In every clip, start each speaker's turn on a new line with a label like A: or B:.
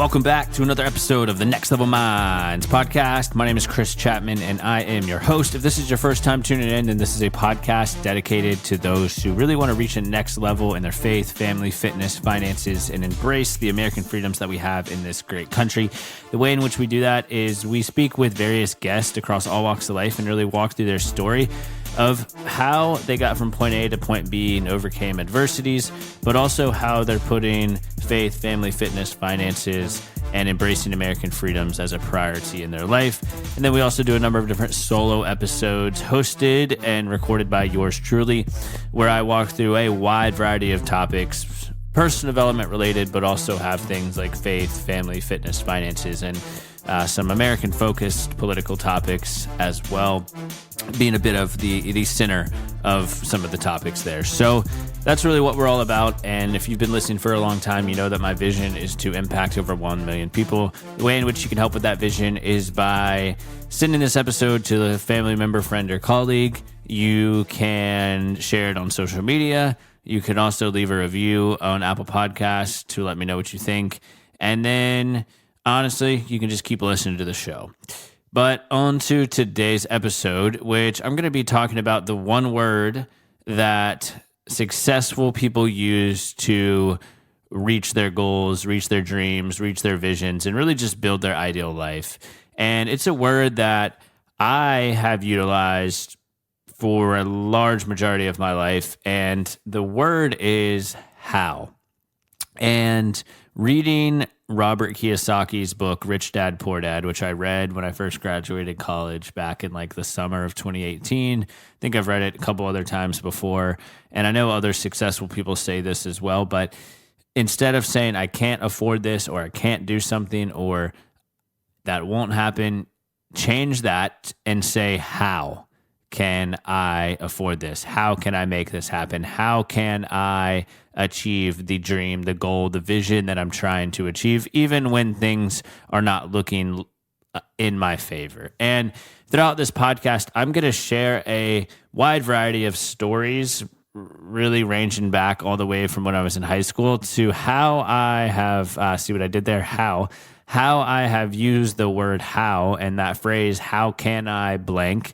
A: Welcome back to another episode of the Next Level Minds podcast. My name is Chris Chapman, and I am your host. If this is your first time tuning in, then this is a podcast dedicated to those who really want to reach the next level in their faith, family, fitness, finances, and embrace the American freedoms that we have in this great country. The way in which we do that is we speak with various guests across all walks of life and really walk through their story of how they got from point A to point B and overcame adversities, but also how they're putting faith, family, fitness, finances, and embracing American freedoms as a priority in their life. And then we also do a number of different solo episodes hosted and recorded by yours truly, where I walk through a wide variety of topics, personal development related, but also have things like faith, family, fitness, finances, and some American-focused political topics as well, being a bit of the center of some of the topics there. So that's really what we're all about. And if you've been listening for a long time, you know that my vision is to impact over 1 million people. The way in which you can help with that vision is by sending this episode to a family member, friend, or colleague. You can share it on social media. You can also leave a review on Apple Podcasts to let me know what you think. And then honestly, you can just keep listening to the show. But on to today's episode, which I'm going to be talking about the one word that successful people use to reach their goals, reach their dreams, reach their visions, and really just build their ideal life. And it's a word that I have utilized for a large majority of my life, and the word is how. And reading Robert Kiyosaki's book, Rich Dad, Poor Dad, which I read when I first graduated college back in like the summer of 2018. I think I've read it a couple other times before, and I know other successful people say this as well, but instead of saying I can't afford this or I can't do something or that won't happen, change that and say, how can I afford this? How can I make this happen? How can I achieve the dream, the goal, the vision that I'm trying to achieve, even when things are not looking in my favor? And throughout this podcast, I'm going to share a wide variety of stories, really ranging back all the way from when I was in high school to how I have, see what I did there? How I have used the word how and that phrase, how can I blank,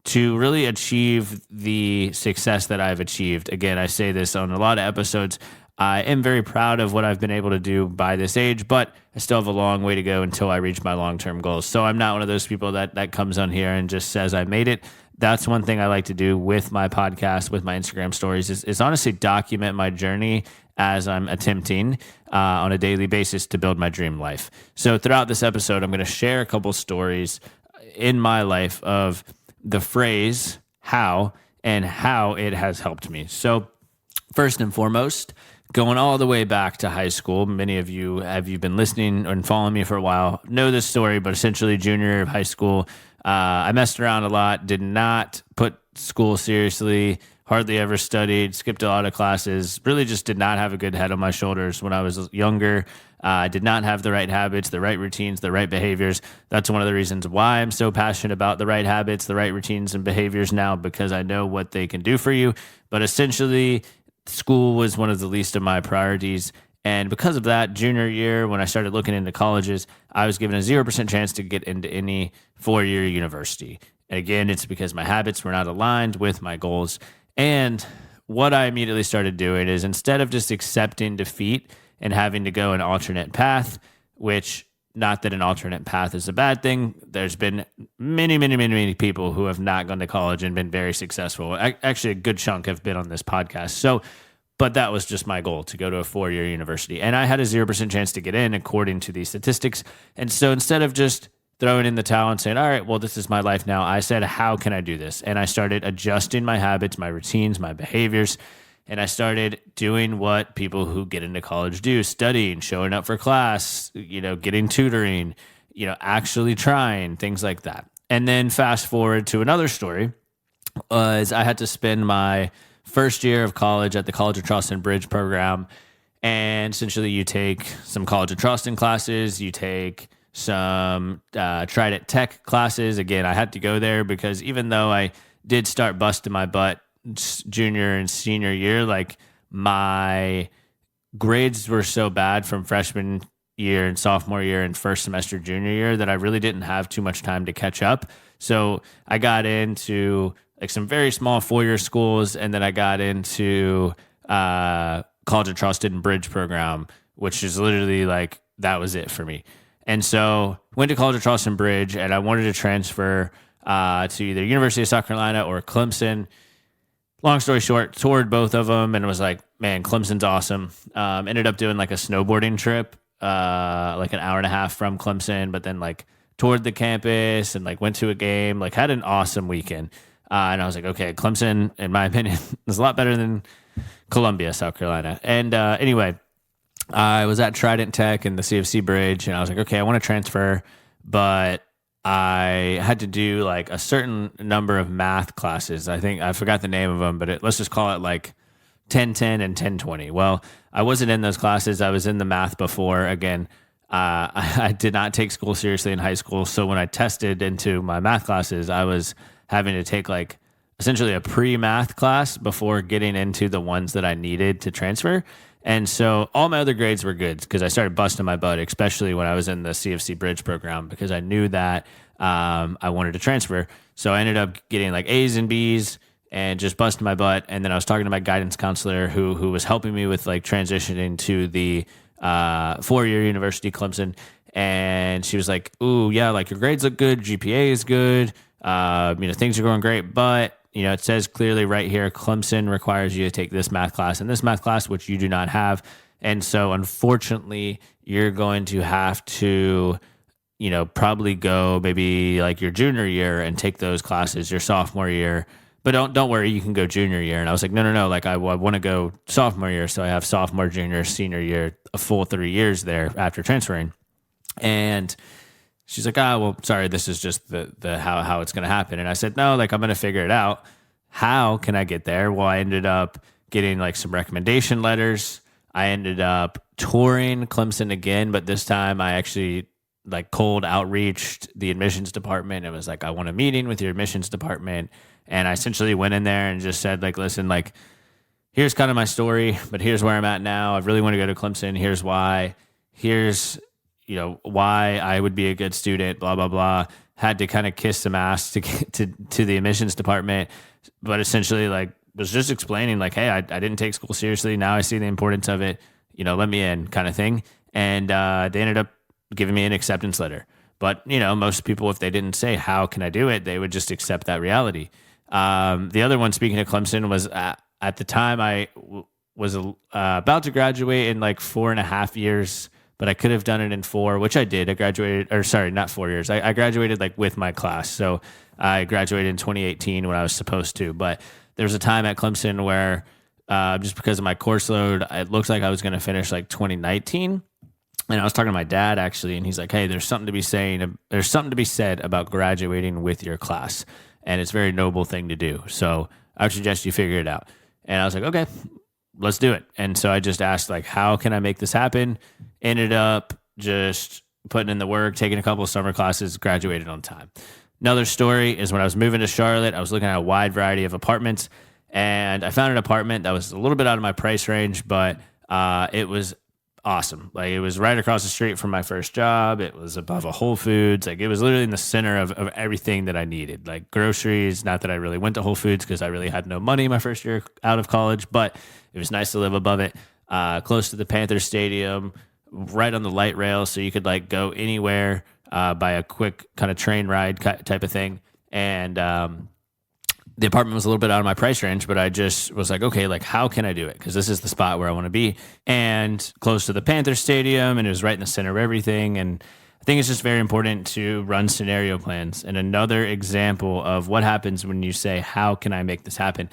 A: to really achieve the success that I've achieved. Again, I say this on a lot of episodes. I am very proud of what I've been able to do by this age, but I still have a long way to go until I reach my long-term goals. So I'm not one of those people that comes on here and just says I made it. That's one thing I like to do with my podcast, with my Instagram stories, is honestly document my journey as I'm attempting on a daily basis to build my dream life. So throughout this episode, I'm going to share a couple stories in my life of the phrase how and how it has helped me. So first and foremost, going all the way back to high school, many of you, have you been listening and following me for a while, know this story, but essentially junior year of high school, I messed around a lot, did not put school seriously, hardly ever studied, skipped a lot of classes, really just did not have a good head on my shoulders when I was younger. I did not have the right habits, the right routines, the right behaviors. That's one of the reasons why I'm so passionate about the right habits, the right routines and behaviors now, because I know what they can do for you. But essentially, school was one of the least of my priorities. And because of that, junior year, when I started looking into colleges, I was given a 0% chance to get into any four-year university. And again, it's because my habits were not aligned with my goals. And what I immediately started doing is, instead of just accepting defeat and having to go an alternate path, which, not that an alternate path is a bad thing. There's been many people who have not gone to college and been very successful. Actually, a good chunk have been on this podcast. So, but that was just my goal, to go to a four-year university. And I had a 0% chance to get in according to these statistics. And so instead of just throwing in the towel and saying, all right, well, this is my life now, I said, how can I do this? And I started adjusting my habits, my routines, my behaviors. And I started doing what people who get into college do: studying, showing up for class, getting tutoring, actually trying, things like that. And then fast forward to another story, was I had to spend my first year of college at the College of Charleston Bridge program. And essentially you take some College of Charleston classes, you take some Trident Tech classes. Again, I had to go there because even though I did start busting my butt junior and senior year, like, my grades were so bad from freshman year and sophomore year and first semester junior year that I really didn't have too much time to catch up. So I got into like some very small 4-year schools, and then I got into College of Charleston Bridge program, which is literally like that was it for me. And so went to College of Charleston Bridge, and I wanted to transfer to either University of South Carolina or Clemson. Long story short, toured both of them and was like, man, Clemson's awesome. Ended up doing like a snowboarding trip, like an hour and a half from Clemson, but then like toured the campus and like went to a game, like had an awesome weekend. And I was like, okay, Clemson, in my opinion, is a lot better than Columbia, South Carolina. And anyway, I was at Trident Tech in the CFC Bridge, and I was like, okay, I want to transfer, but I had to do like a certain number of math classes. I think I forgot the name of them, but let's just call it like 1010 and 1020. Well, I wasn't in those classes. I was in the math before. Again, I did not take school seriously in high school. So when I tested into my math classes, I was having to take like essentially a pre-math class before getting into the ones that I needed to transfer. And so all my other grades were good because I started busting my butt, especially when I was in the CFC Bridge program, because I knew that I wanted to transfer. So I ended up getting like A's and B's and just busting my butt. And then I was talking to my guidance counselor who was helping me with like transitioning to the 4-year University Clemson. And she was like, ooh, yeah, like your grades look good. GPA is good. Things are going great, but it says clearly right here, Clemson requires you to take this math class and this math class, which you do not have. And so unfortunately, you're going to have to, probably go maybe like your junior year and take those classes your sophomore year. But don't worry, you can go junior year. And I was like, no, like I want to go sophomore year. So I have sophomore, junior, senior year, a full 3 years there after transferring. And she's like, well, sorry, this is just the how it's going to happen. And I said, no, like I'm going to figure it out. How can I get there? Well, I ended up getting like some recommendation letters. I ended up touring Clemson again, but this time I actually like cold outreached the admissions department. It was like, I want a meeting with your admissions department. And I essentially went in there and just said like, listen, like here's kind of my story, but here's where I'm at now. I really want to go to Clemson. Here's why. Here's why I would be a good student, blah, blah, blah. Had to kind of kiss some ass to get to the admissions department, but essentially like was just explaining like, hey, I didn't take school seriously. Now I see the importance of it, let me in kind of thing. And they ended up giving me an acceptance letter. But, most people, if they didn't say, how can I do it? They would just accept that reality. The other one, speaking of Clemson, was at the time I was about to graduate in like 4.5 years, but I could have done it in 4, which I did. I graduated, or sorry, not 4 years. I graduated like with my class. So I graduated in 2018 when I was supposed to. But there was a time at Clemson where just because of my course load, it looks like I was going to finish like 2019. And I was talking to my dad actually, and he's like, hey, there's something to be said about graduating with your class. And it's a very noble thing to do. So I would suggest you figure it out. And I was like, okay, let's do it. And so I just asked like, how can I make this happen? Ended up just putting in the work, taking a couple of summer classes, graduated on time. Another story is when I was moving to Charlotte, I was looking at a wide variety of apartments, and I found an apartment that was a little bit out of my price range, but it was awesome. Like it was right across the street from my first job. It was above a Whole Foods. Like it was literally in the center of everything that I needed, like groceries. Not that I really went to Whole Foods because I really had no money my first year out of college, but it was nice to live above it, close to the Panthers Stadium, right on the light rail. So you could like go anywhere by a quick kind of train ride type of thing. And the apartment was a little bit out of my price range, but I just was like, okay, like how can I do it? Because this is the spot where I want to be, and close to the Panther Stadium, and it was right in the center of everything. And I think it's just very important to run scenario plans. And another example of what happens when you say, how can I make this happen,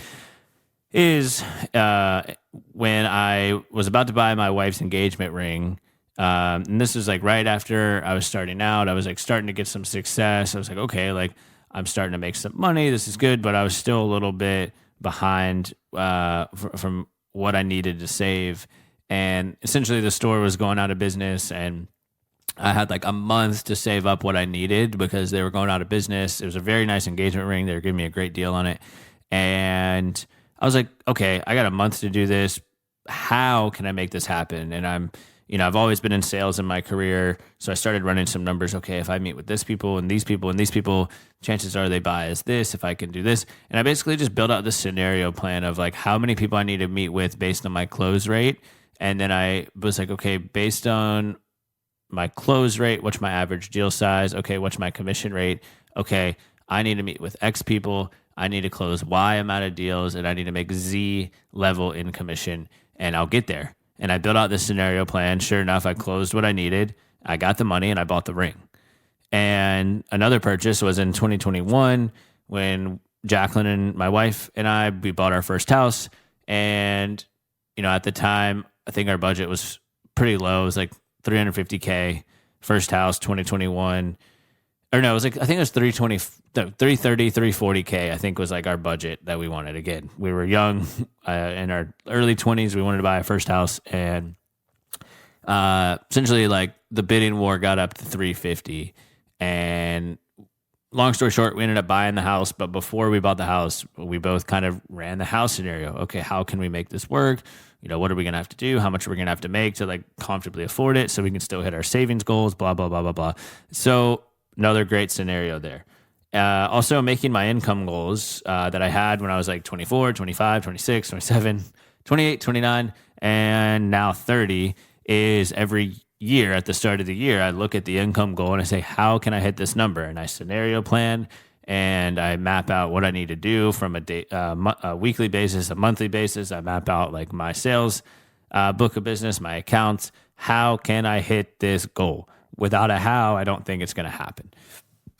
A: is when I was about to buy my wife's engagement ring. And this was like right after I was starting out. I was like starting to get some success. I was like, okay, like I'm starting to make some money. This is good, but I was still a little bit behind from what I needed to save. And essentially the store was going out of business, and I had like a month to save up what I needed because they were going out of business. It was a very nice engagement ring. They were giving me a great deal on it. And I was like, okay, I got a month to do this. How can I make this happen? And I'm, I've always been in sales in my career. So I started running some numbers. Okay, if I meet with this people and these people and these people, chances are they buy as this, if I can do this. And I basically just built out this scenario plan of like how many people I need to meet with based on my close rate. And then I was like, okay, based on my close rate, what's my average deal size? Okay, what's my commission rate? Okay, I need to meet with X people. I need to close Y amount of deals, and I need to make Z level in commission, and I'll get there. And I built out this scenario plan. Sure enough, I closed what I needed. I got the money, and I bought the ring. And another purchase was in 2021 when Jacqueline and my wife and we bought our first house. And, at the time, I think our budget was pretty low. It was like $350K, first house, 2021. Or no, it was like, I think it was 330, 340K, I think was like our budget that we wanted. Again, we were young, in our early 20s. We wanted to buy a first house, and essentially like the bidding war got up to 350. And long story short, we ended up buying the house. But before we bought the house, we both kind of ran the house scenario. Okay, how can we make this work? What are we going to have to do? How much are we going to have to make to like comfortably afford it so we can still hit our savings goals, blah, blah, blah, blah, blah. So another great scenario there. Also making my income goals that I had when I was like 24, 25, 26, 27, 28, 29, and now 30 is every year at the start of the year, I look at the income goal and I say, how can I hit this number? And I scenario plan and I map out what I need to do from a weekly basis, a monthly basis. I map out like my sales book of business, my accounts. How can I hit this goal? Without a how, I don't think it's going to happen.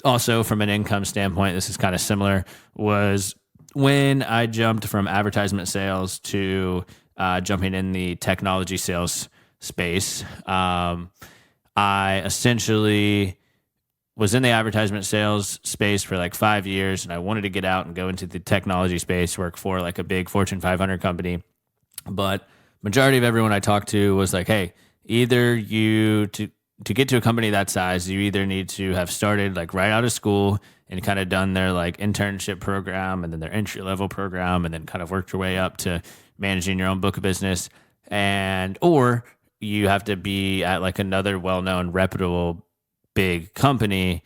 A: Also, from an income standpoint, this is kind of similar, was when I jumped from advertisement sales to jumping in the technology sales space. I essentially was in the advertisement sales space for like 5 years, and I wanted to get out and go into the technology space, work for like a big Fortune 500 company. But majority of everyone I talked to was like, hey, either to get to a company that size, you either need to have started like right out of school and kind of done their like internship program and then their entry level program and then kind of worked your way up to managing your own book of business, or you have to be at like another well-known, reputable, big company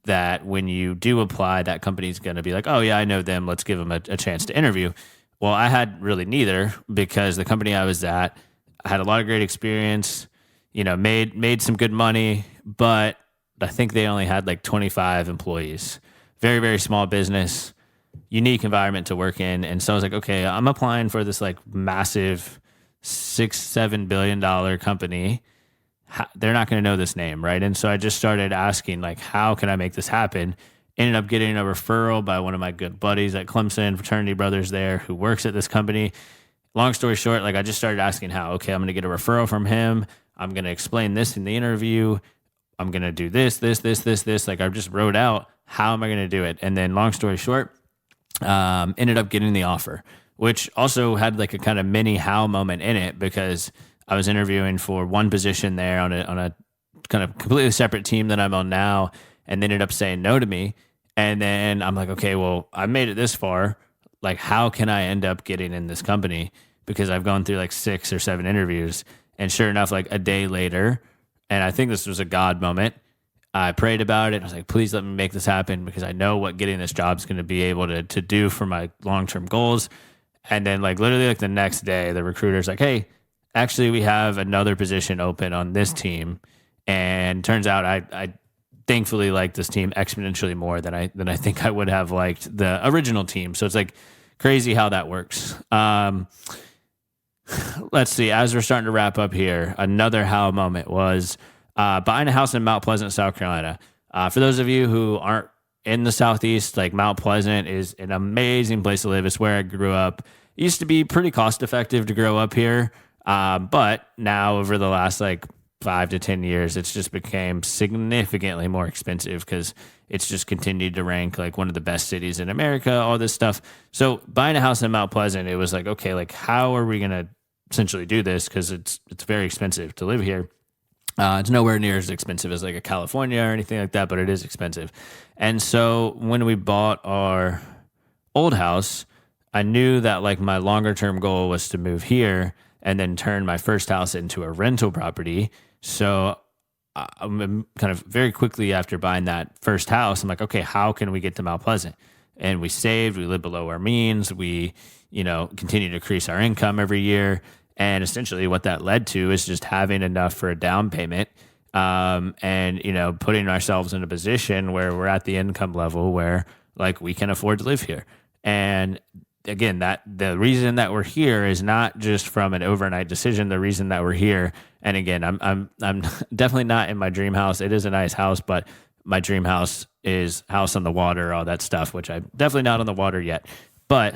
A: that when you do apply, that company's going to be like, oh yeah, I know them. Let's give them a chance to interview. Well, I had really neither, because the company I was at, I had a lot of great experience, made some good money, but I think they only had like 25 employees. Very, very small business, unique environment to work in. And so I was like, okay, I'm applying for this like massive $6-7 billion company. They're not going to know this name, right? And so I just started asking, like, how can I make this happen? Ended up getting a referral by one of my good buddies at Clemson, fraternity brothers there, who works at this company. Long story short, like I just started asking how. Okay, I'm going to get a referral from him. I'm going to explain this in the interview. I'm going to do this. Like I just wrote out, how am I going to do it? And then long story short, ended up getting the offer, which also had like a kind of mini how moment in it, because I was interviewing for one position there on a kind of completely separate team that I'm on now, and they ended up saying no to me. And then I'm like, okay, well, I made it this far. Like, how can I end up getting in this company? Because I've gone through like 6 or 7 interviews. And sure enough, like a day later, and I think this was a God moment, I prayed about it. I was like, please let me make this happen, because I know what getting this job is going to be able to do for my long-term goals. And then like literally like the next day, the recruiter's like, hey, actually we have another position open on this team. And turns out I thankfully liked this team exponentially more than I think I would have liked the original team. So it's like crazy how that works. Let's see, as we're starting to wrap up here, another how moment was buying a house in Mount Pleasant, South Carolina. For those of you who aren't in the Southeast, like Mount Pleasant is an amazing place to live. It's where I grew up. It used to be pretty cost effective to grow up here. But now over the last like 5 to 10 years, it's just became significantly more expensive, because it's just continued to rank like one of the best cities in America, all this stuff. So buying a house in Mount Pleasant, it was like, okay, like how are we going to essentially do this? Because it's very expensive to live here. It's nowhere near as expensive as like a California or anything like that, but it is expensive. And so when we bought our old house, I knew that like my longer term goal was to move here and then turn my first house into a rental property. So I'm kind of very quickly after buying that first house, I'm like, okay, how can we get to Mount Pleasant? And we saved, we lived below our means. We, continue to increase our income every year. And essentially what that led to is just having enough for a down payment. And putting ourselves in a position where we're at the income level where like we can afford to live here. And again, that the reason that we're here is not just from an overnight decision. The reason that we're here, and again, I'm definitely not in my dream house. It is a nice house, but my dream house is house on the water, all that stuff, which I'm definitely not on the water yet. But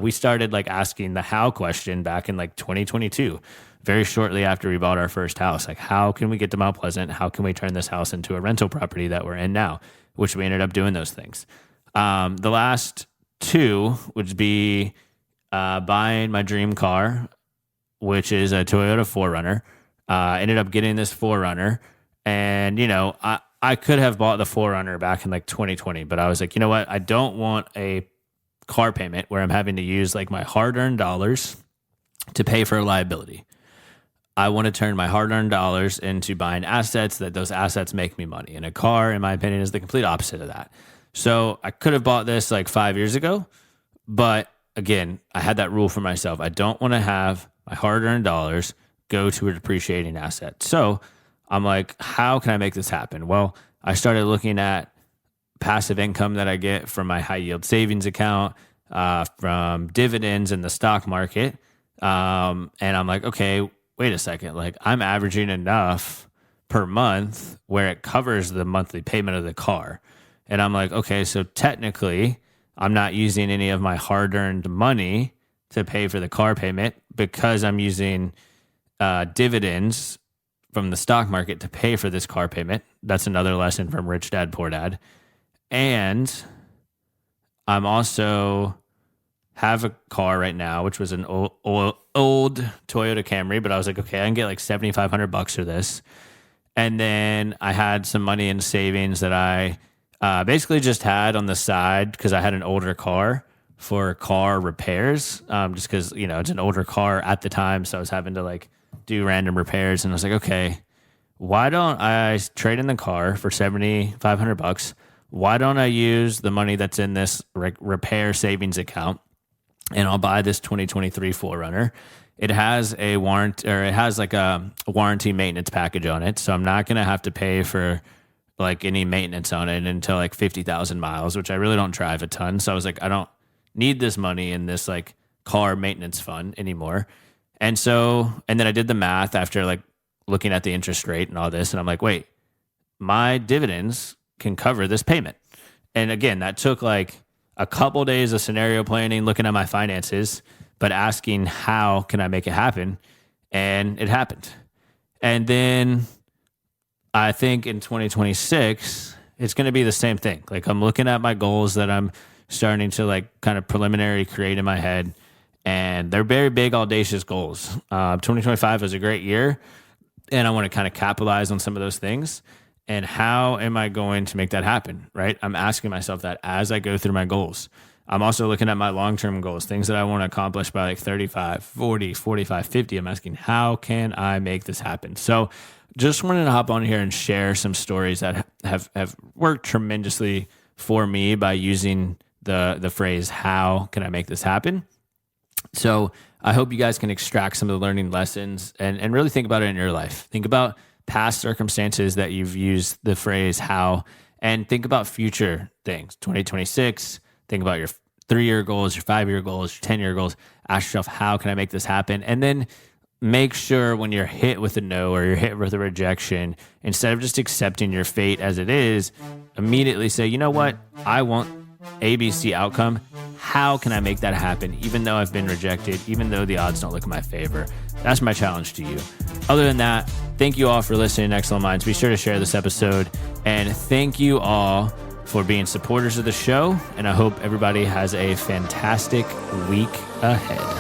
A: we started like asking the how question back in like 2022, very shortly after we bought our first house. Like, how can we get to Mount Pleasant? How can we turn this house into a rental property that we're in now? Which we ended up doing those things. The last two would be buying my dream car, which is a Toyota 4Runner. Ended up getting this 4Runner, and I could have bought the 4Runner back in like 2020, but I was like, you know what? I don't want a car payment where I'm having to use like my hard-earned dollars to pay for a liability. I want to turn my hard-earned dollars into buying assets that those assets make me money. And a car, in my opinion, is the complete opposite of that. So I could have bought this like 5 years ago, but again, I had that rule for myself. I don't want to have my hard-earned dollars go to a depreciating asset. So I'm like, how can I make this happen? Well, I started looking at passive income that I get from my high yield savings account, from dividends in the stock market. And I'm like, okay, wait a second. Like I'm averaging enough per month where it covers the monthly payment of the car. And I'm like, okay, so technically I'm not using any of my hard-earned money to pay for the car payment because I'm using dividends from the stock market to pay for this car payment. That's another lesson from Rich Dad, Poor Dad. And I'm also have a car right now, which was an old Toyota Camry, but I was like, okay, I can get like $7,500 for this. And then I had some money in savings that I basically just had on the side because I had an older car for car repairs, just because, it's an older car at the time. So I was having to like do random repairs. And I was like, okay, why don't I trade in the car for $7,500? Why don't I use the money that's in this repair savings account and I'll buy this 2023 4Runner. It has a warrant, or it has like a warranty maintenance package on it. So I'm not going to have to pay for like any maintenance on it until like 50,000 miles, which I really don't drive a ton. So I was like, I don't need this money in this like car maintenance fund anymore. And then I did the math after like looking at the interest rate and all this. And I'm like, wait, my dividends can cover this payment. And again, that took like a couple days of scenario planning, looking at my finances, but asking how can I make it happen? And it happened. And then I think in 2026, it's going to be the same thing. Like I'm looking at my goals that I'm starting to like kind of preliminary create in my head. And they're very big, audacious goals. 2025 was a great year. And I want to kind of capitalize on some of those things. And how am I going to make that happen, right? I'm asking myself that as I go through my goals. I'm also looking at my long-term goals, things that I want to accomplish by like 35, 40, 45, 50. I'm asking, how can I make this happen? So just wanted to hop on here and share some stories that have worked tremendously for me by using the phrase, how can I make this happen? So I hope you guys can extract some of the learning lessons and really think about it in your life. Think about past circumstances that you've used the phrase how, and think about future things. 2026, think about your 3-year goals, your 5-year goals, your 10-year goals. Ask yourself, how can I make this happen? And then make sure when you're hit with a no or you're hit with a rejection, instead of just accepting your fate as it is, immediately say, you know what? I want ABC outcome. How can I make that happen? Even though I've been rejected, even though the odds don't look in my favor. That's my challenge to you. Other than that, thank you all for listening to Excellent Minds. Be sure to share this episode. And thank you all for being supporters of the show. And I hope everybody has a fantastic week ahead.